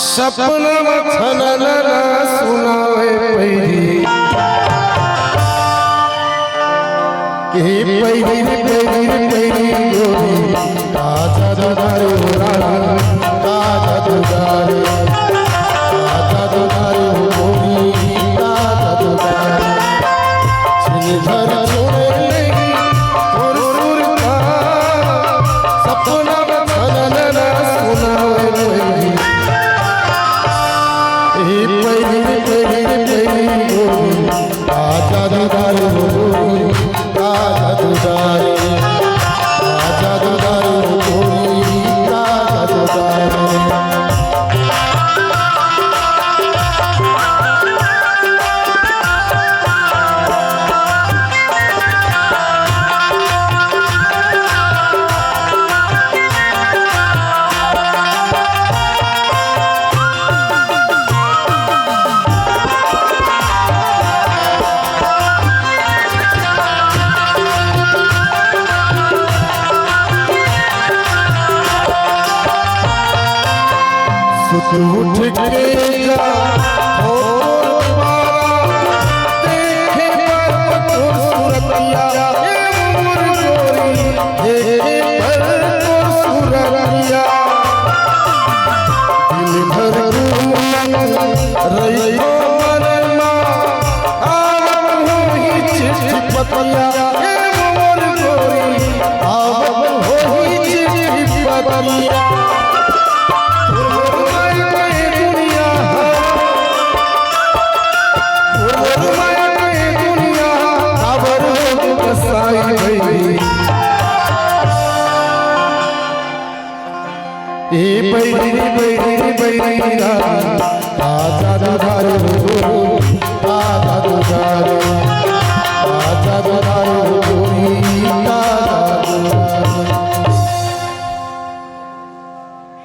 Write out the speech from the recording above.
सपना छनना सुनावे पैरी गोरी ताजा दुधारे ताजा दुधारे गोरी ताजा दुधारे झर छोड़े लगी और सुरता सपना छनना सुनावे पैरी गोरी ताजा दुधारे उठ के जा हो देखे पर सूरतिया मोर गोरी देखे पर सूरतिया दिल भर रही मनमा आव हो ही चिपतिया मोर गोरी आव हो ही चिपतिया पैरी ताजा